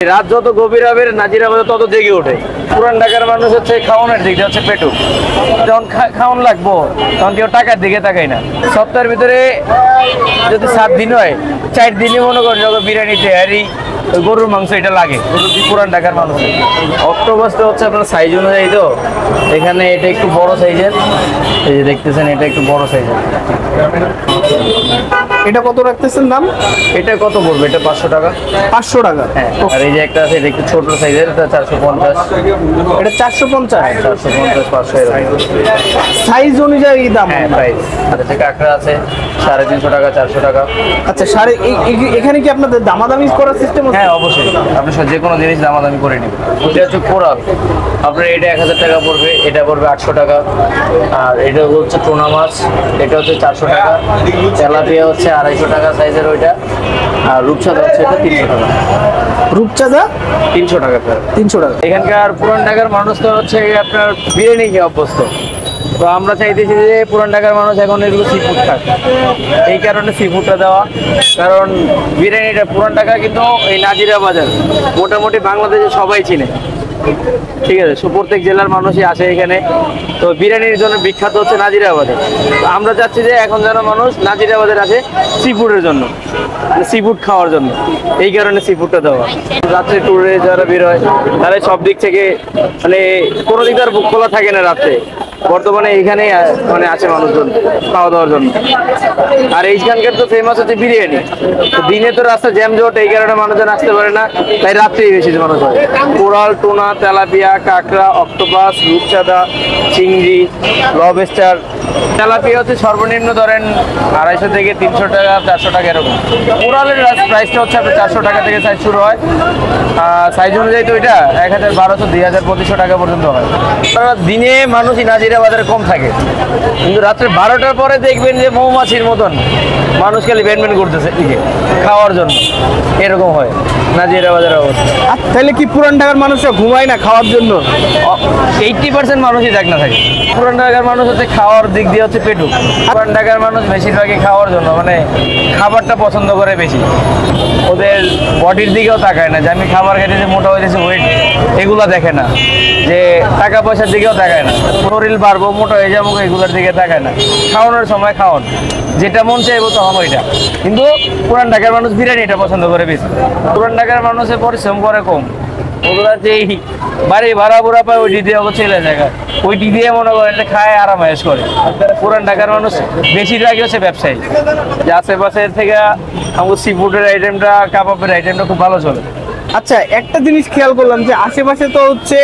রাত যত গভীর হবে নাজিরাবাদে তত জেগে ওঠে। পুরান ঢাকার মানুষ হচ্ছে খাওয়ানোর দিক হচ্ছে পেটুক, যখন খাওয়ান লাগবো তখন কেউ টাকার দিকে তাকায় না। সপ্তাহের ভিতরে যদি 7 দিন হয়, 4 দিনই মনে করেন যখন বিরিয়ানি তেহারি গরুর মাংস এটা লাগে পুরান ঢাকার মানুষের। অক্টোপাসটা হচ্ছে আপনার সাইজ অনুযায়ী, তো এখানে এটা একটু বড় সাইজের, এই যে দেখতেছেন এটা একটু বড় সাইজের। এটা কত রাখতেছেন দাম? এটা কত পড়বে? এটা 500 টাকা। 500 টাকা। হ্যাঁ, আর এই যে একটা আছে এটা একটু ছোট সাইজের, এটা 450। এটা 450। 450 500 এরকম সাইজ অনুযায়ী দাম। হ্যাঁ প্রাইস। আর এই যে কাঁকড়া আছে 350 টাকা 400 টাকা। আচ্ছা, এখানে কি আপনাদের দামাদামি করার সিস্টেম আছে? হ্যাঁ অবশ্যই, আপনি যে কোনো জিনিস দামাদামি করে নিবেন। এটা হচ্ছে কোরাল, আপনার এটা 1000 টাকা পড়বে, এটা পড়বে 800 টাকা। আর এটা হচ্ছে টোনা মাছ, এটা হচ্ছে 400 টাকা। তেলাপিয়া হচ্ছে 250 টাকা সাইজের ওইটা। আর রূপচাঁদা হচ্ছে এটা 300 টাকা। রূপচাঁদা 300 টাকা। 300 টাকা। এখানকার পুরান ঢাকার মানুষ তো হচ্ছে আপনার বিরিয়ানি খেয়ে অভ্যস্ত, তো আমরা চাইতেছি যে পুরান ঢাকার মানুষ এখন এগুলো সি ফুড খাক, এই কারণে সি ফুডটা দেওয়া। কারণ বিরিয়ানিটা পুরান ঢাকা কিন্তু এই নাজিরা বাজার মোটামুটি বাংলাদেশে সবাই চিনে, ঠিক আছে, প্রত্যেক জেলার মানুষই আসে এখানে। তো বিরিয়ানির জন্য বিখ্যাত হচ্ছে নাজিরাবাদের। তো আমরা চাচ্ছি যে এখন যেন মানুষ নাজিরাবাদের আসে সি ফুডের জন্য, সি ফুড খাওয়ার জন্য, এই কারণে সি ফুডটা দেওয়া। রাত্রে ট্যুরে যারা বের হয় তারা সব দিক থেকে মানে কোনো দিক আর বুক খোলা থাকে না রাত্রে। বর্তমানে এইখানে মানে আছে মানুষজন খাওয়া দাওয়ার জন্য। আর এইখানকার তো ফেমাস হচ্ছে বিরিয়ানি। তো দিনে তো রাস্তা জ্যাম জট, এই কারণে মানুষজন আসতে পারে না, তাই রাত্রেই বেশি মানুষ হয়। কোরাল, টোনা, তেলাপিয়া, কাঁকড়া, অক্টোপাস, রূপচাঁদা, চিংড়ি, লবস্টার। তেলাপিয়া হচ্ছে সর্বনিম্ন ধরেন 250 থেকে 300 টাকা 400 টাকা এরকম। কোরালের প্রাইসটা হচ্ছে আপনার 400 টাকা থেকে সাইজ শুরু হয়। সাইজ অনুযায়ী তো এটা 1200 2200 টাকা পর্যন্ত হয়। দিনে মানুষই নাজিরা বাজারে কম থাকে, কিন্তু রাত্রে 12টার পরে দেখবেন যে মৌমাছির মতন মানুষ খালি ব্যানম্যান করতেছে এদিকে খাওয়ার জন্য, এরকম হয় নাজিরা বাজারের অবস্থা। আর তাহলে কি পুরান ঢাকার মানুষরা ঘুমায় না খাওয়ার জন্য? 80% মানুষই দেখ না থাকে। পুরান ঢাকার মানুষ হচ্ছে খাওয়ার দিক দিয়ে হচ্ছে পেটুক। পুরান ঢাকার মানুষ বেশিরভাগই খাওয়ার জন্য মানে খাবারটা পছন্দ করে বেশি, ওদের বডির দিকেও তাকায় না যে আমি খাবার খেতে যে মোটা হয়েছে ওয়েট এগুলো দেখে না, যে টাকা পয়সার দিকেও তাকায় না, শরীর বাড়বো মোটা হয়ে যাবো এগুলোর দিকে তাকায় না। খাওয়ানোর সময় খাওয়ান, যেটা মন চাইবো তখন ওইটা। কিন্তু পুরান ঢাকার মানুষ বিরিয়ানিটা পছন্দ করে বেশি। পুরান ঢাকার মানুষের পরিশ্রম করে কম, ওগুলা যেই বাড়ি ভাড়া বুড়া পায় ওইটি দিয়ে ছেলে জায়গা, ওইটি দিয়ে মনে করেন খায় আরামায়েশ করে। পুরান ঢাকার মানুষ বেশিরভাগই হচ্ছে ব্যবসায়ী, যে আশেপাশের থেকে আমাদের সি ফুডের আইটেমটা, কাবাবের আইটেমটা খুব ভালো চলে। আচ্ছা, একটা জিনিস খেয়াল করলাম যে আশেপাশে তো হচ্ছে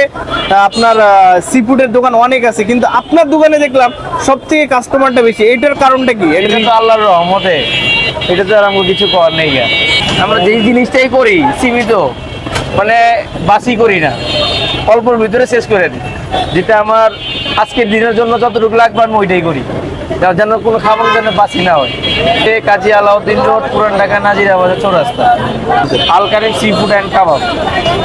আপনার সি ফুডের দোকান অনেক আছে, কিন্তু আপনার দোকানে দেখলাম সব থেকে কাস্টমারটা বেশি। এটার কারণটা কি? এটা তো আল্লাহর রহমতে, এটা তো আর আমাকে কিছু করার নেই। আমরা যেই জিনিসটাই করি সীমিত, মানে বাসি করি না, অল্পর ভিতরে শেষ করে দিই। যেটা আমার আজকের দিনের জন্য যতটুকু লাগবে আমি ওইটাই করি, যার জন্য কোনো খাবার যেন বাসি না হয়। কাজী আলাউদ্দিন রোড, পুরান ঢাকা, নাজিরা বাজার চৌরাস্তা, আল কারিম সি ফুড অ্যান্ড কাবাব।